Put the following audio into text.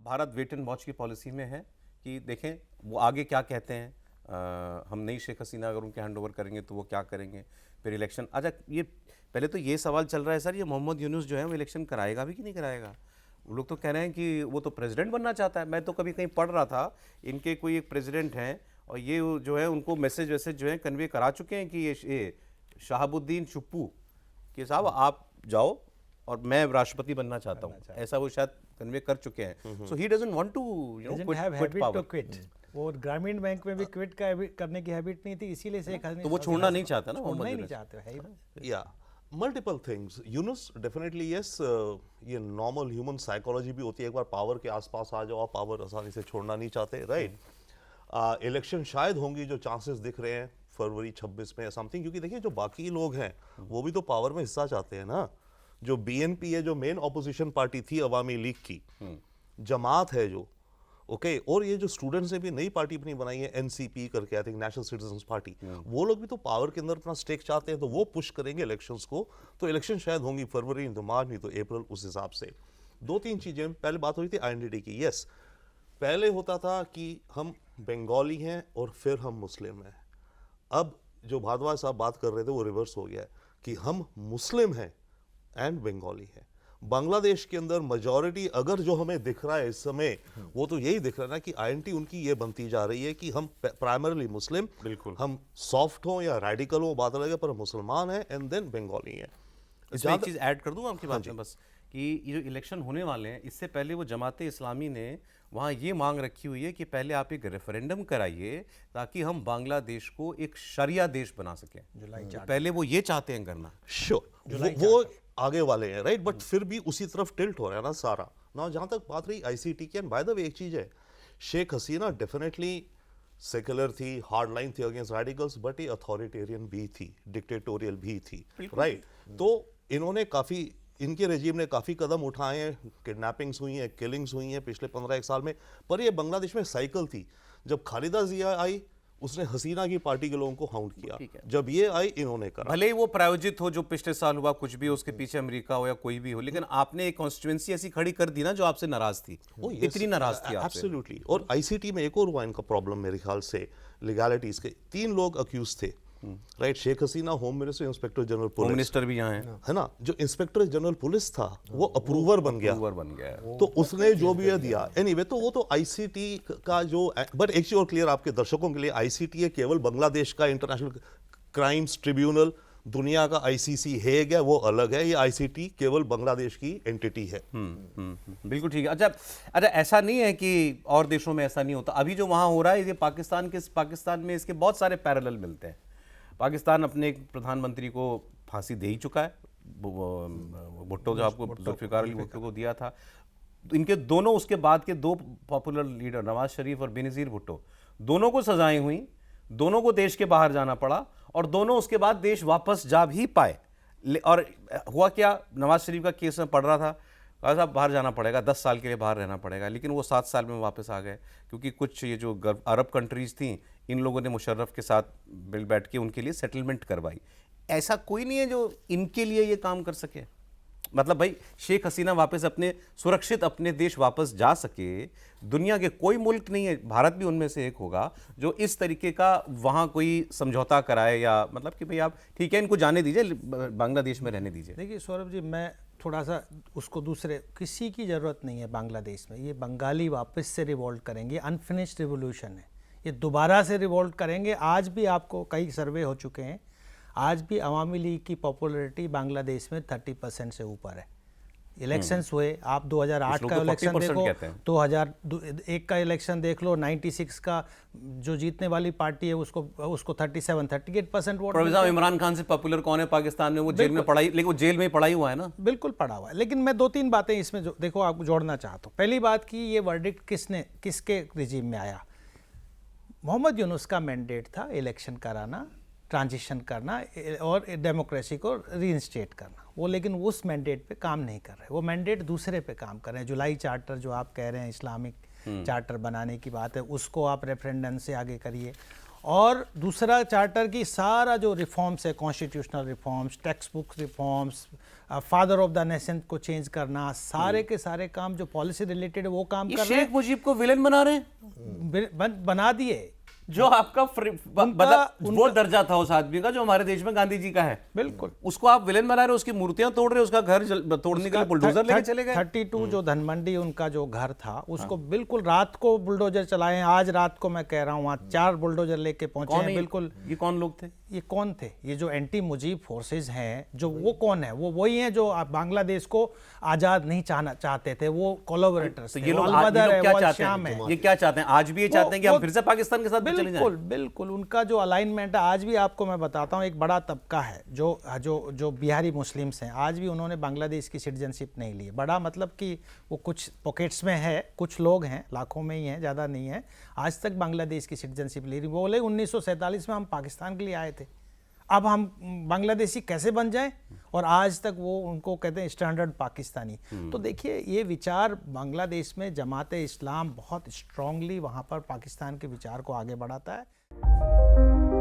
Bharat wait and watch की policy में है कि देखें वो आगे क्या कहते हैं। हम नई शेख हसीना अगर उनके हैंड ओवर करेंगे तो वो क्या करेंगे, फिर इलेक्शन। अच्छा, ये पहले तो ये सवाल चल रहा है सर, ये मोहम्मद यूनुस जो है वो इलेक्शन कराएगा भी कि नहीं कराएगा? वो लोग तो कह रहे हैं कि वो तो प्रेसिडेंट बनना चाहता है। मैं तो कभी कहीं पढ़ रहा था इनके कोई एक प्रेसिडेंट हैं और ये जो है उनको मैसेज वैसेज जो है कन्वे करा चुके हैं कि ये शहाबुद्दीन चुप्पू कि साहब आप जाओ और मैं राष्ट्रपति बनना चाहता हूँ, ऐसा वो शायद कन्वे कर चुके हैं। So he doesn't want to quit power. वो ग्रामीण बैंक में भी क्विट करने की हैबिट नहीं थी, इसीलिए शेख हसीना तो वो छोड़ना नहीं चाहता ना, छोड़ना ही मोहम्मद नहीं यूनुस। चाहते है ही वो। या multiple things Yunus definitely yes. ये नॉर्मल ह्यूमन साइकोलॉजी भी होती है, एक बार पावर के आसपास आ जाओ आप पावर आसानी से छोड़ना नहीं चाहते, राइट। इलेक्शन शायद होंगी जो चांसेस दिख रहे हैं फरवरी 26 में समथिंग, क्योंकि देखिए जो बाकी लोग हैं वो भी तो पावर में हिस्सा चाहते हैं ना। जो बीएनपी है, जो मेन ऑपोजिशन पार्टी थी अवामी लीग की, जमात है जो, ओके, और ये जो स्टूडेंट्स ने भी नई पार्टी अपनी बनाई है एनसीपी करके, I think national citizens party, वो लोग भी तो पावर के अंदर अपना स्टेक चाहते हैं, तो वो पुश करेंगे इलेक्शंस को। तो इलेक्शन शायद होंगी फरवरी, नहीं तो मार्च, नहीं तो अप्रैल, उस हिसाब से। दो तीन चीजें, पहले बात हो रही थी आइडेंटिटी की। यस, पहले होता था कि हम बंगाली हैं और फिर हम मुस्लिम हैं। अब जो भारद्वाज साहब बात कर रहे थे वो रिवर्स हो गया है कि हम मुस्लिम हैं एंड बंगाली हैं। बांग्लादेश के अंदर मेजॉरिटी अगर जो हमें दिख रहा है इस समय, वो तो यही दिख रहा है ना कि आइडेंटिटी उनकी ये बनती जा रही है कि हम प्राइमरली मुस्लिम, बिल्कुल। हम सॉफ्ट हो या रेडिकल हो बात अलग है, पर हम मुसलमान हैं एंड देन बंगाली हैं। इसमें एक चीज़ ऐड कर दूं आपकी बात में बस, कि ये जो इलेक्शन होने वाले हैं इससे पहले वो जमाते इस्लामी ने वहाँ ये मांग रखी हुई है कि पहले आप एक रेफरेंडम कराइए ताकि हम बांग्लादेश को एक शरिया देश बना सकें। तो पहले वो ये चाहते हैं करना। श्योर वो आगे वाले हैं, राइट, बट फिर भी उसी तरफ टिल्ट हो रहा है ना सारा ना। जहां तक बात रही आईसीटी की, एंड बाय द वे एक चीज है, शेख हसीना डेफिनेटली सेकुलर थी, हार्ड लाइन थी अगेंस्ट रेडिकल्स, बट ये अथॉरिटेरियन भी थी, डिक्टेटोरियल भी थी, राइट। तो इन्होंने काफी, इनके रेजिम ने काफी कदम उठाए हैं, किडनैपिंग्स हुई हैं, किलिंग्स हुई हैं पिछले 15-1 साल में, पर ये बांग्लादेश में साइकिल थी। जब खालिदा जिया आई उसने हसीना की पार्टी के लोगों को हाउंड किया, जब ये आई इन्होंने करा। भले ही वो प्रायोजित हो जो पिछले साल हुआ, कुछ भी उसके पीछे अमेरिका हो या कोई भी हो, लेकिन आपने एक कॉन्स्टिट्यूएंसी ऐसी खड़ी कर दी ना जो आपसे नाराज थी, इतनी नाराज थी आपसे। एब्सोल्युटली। और आईसीटी में एक और हुआ इनका प्रॉब्लम मेरे ख्याल से, लीगैलिटीज के 3 लोग अक्यूज थे, right. Sheikh Hasina, home minister, inspector general home police, minister भी यहाँ है ना। जो इंस्पेक्टर जनरल पुलिस था वो अप्रूवर बन गया, है। तो उसने जो भी दिया एनीवे, तो वो तो आईसीटी का जो, बट एक चीज और क्लियर आपके दर्शकों के लिए, आईसीटी है केवल बांग्लादेश का इंटरनेशनल क्राइम्स ट्रिब्यूनल, दुनिया का आईसीसी हेग है वो अलग है, ये आईसीटी केवल बांग्लादेश की एंटिटी है। बिल्कुल ठीक है। अच्छा, ऐसा नहीं है कि और देशों में ऐसा नहीं होता। अभी जो वहाँ हो रहा है ये पाकिस्तान में इसके बहुत सारे पैरेलल मिलते हैं। पाकिस्तान अपने एक प्रधानमंत्री को फांसी दे ही चुका है, भुट्टो, जो आपको जुल्फिकार अली भुट्टो को दिया था। तो इनके दोनों, उसके बाद के 2 पॉपुलर लीडर नवाज शरीफ और बेनज़ीर भुट्टो, दोनों को सजाएं हुई, दोनों को देश के बाहर जाना पड़ा और दोनों उसके बाद देश वापस जा भी पाए। और हुआ क्या, नवाज शरीफ का केस में पढ़ रहा था, कहा साहब बाहर जाना पड़ेगा, 10 साल के लिए बाहर रहना पड़ेगा, लेकिन वो 7 साल में वापस आ गए, क्योंकि कुछ ये जो अरब कंट्रीज़ थी इन लोगों ने मुशर्रफ के साथ बिल बैठ के उनके लिए सेटलमेंट करवाई। ऐसा कोई नहीं है जो इनके लिए ये काम कर सके। मतलब भाई, शेख हसीना वापस अपने सुरक्षित अपने देश वापस जा सके, दुनिया के कोई मुल्क नहीं है, भारत भी उनमें से एक होगा, जो इस तरीके का वहाँ कोई समझौता कराए, या मतलब कि भाई आप ठीक है इनको जाने दीजिए, बांग्लादेश में रहने दीजिए। देखिए सौरभ जी, मैं थोड़ा सा उसको दूसरे, किसी की ज़रूरत नहीं है बांग्लादेश में। ये बंगाली वापस से रिवोल्ट करेंगे, अनफिनिश्ड रिवोल्यूशन है, ये दोबारा से रिवोल्ट करेंगे। आज भी आपको कई सर्वे हो चुके हैं, आज भी अवामी लीग की पॉपुलैरिटी बांग्लादेश में 30% से ऊपर है। इलेक्शंस हुए, आप 2008 का इलेक्शन देखो, 2001 का इलेक्शन देख लो, 96 का जो जीतने वाली पार्टी है उसको 37-38% वोट। इमरान खान से पॉपुलर कौन है पाकिस्तान में? वो जेल में पढ़ाई, लेकिन वो जेल में पढ़ाई हुआ है ना। बिल्कुल पढ़ा हुआ है, लेकिन मैं 2-3 बातें इसमें जो देखो आपको जोड़ना चाहता हूँ। पहली बात की, ये वर्डिक्ट किसके रिजीम में आया? मोहम्मद यूनुस का मैंडेट था इलेक्शन कराना, ट्रांजिशन करना और डेमोक्रेसी को रीइंस्टेट करना। वो लेकिन उस मैंडेट पे काम नहीं कर रहे, वो मैंडेट दूसरे पे काम कर रहे हैं। जुलाई चार्टर जो आप कह रहे हैं, इस्लामिक चार्टर बनाने की बात है, उसको आप रेफरेंडम से आगे करिए। और दूसरा चार्टर की सारा जो रिफॉर्म्स है, constitutional reforms, text book reforms, father of the nation को चेंज करना, सारे के सारे काम जो पॉलिसी रिलेटेड है वो काम ये कर रहे शेख मुजीब को विलेन बना रहे हैं, बना दिए। जो आपका मतलब वो दर्जा था उस आदमी का जो हमारे देश में गांधी जी का है, बिल्कुल, उसको आप विलेन बना रहे हो, उसकी मूर्तियां तोड़ रहे हो, उसका घर तोड़ने के लिए बुलडोजर लेके चले गए। 32 जो धनमंडी उनका जो घर था उसको बिल्कुल रात को बुलडोजर चलाए हैं। आज रात को मैं कह रहा हूँ वहाँ 4 बुलडोजर लेके पहुंचे हैं। बिल्कुल, ये कौन लोग थे? ये कौन थे? ये जो एंटी मुजीब फोर्सेस हैं, जो वो कौन है? वो वही हैं जो बांग्लादेश को आजाद नहीं चाहते थे, वो कोलैबोरेटर्स तो थे। ये लोग वो क्या वो चाहते शाम हैं? ये क्या चाहते हैं? आज भी ये चाहते हैं कि हम फिर से पाकिस्तान के साथ चले जाएं? बिल्कुल बिल्कुल, उनका जो अलाइनमेंट है आज भी आपको मैं बताता हूँ, एक बड़ा तबका है जो जो जो बिहारी मुस्लिम्स हैं, आज भी उन्होंने बांग्लादेश की सिटीजनशिप नहीं ली। बड़ा मतलब कि वो कुछ पॉकेट्स में है, कुछ लोग हैं, लाखों में ही हैं, ज़्यादा नहीं है, आज तक बांग्लादेश की सिटीजनशिप ले रही। बोले 1947 में हम पाकिस्तान के लिए आए थे, अब हम बांग्लादेशी कैसे बन जाएं? और आज तक वो उनको कहते हैं स्टैंडर्ड पाकिस्तानी। तो देखिए ये विचार बांग्लादेश में जमाते इस्लाम बहुत स्ट्रांगली वहाँ पर पाकिस्तान के विचार को आगे बढ़ाता है।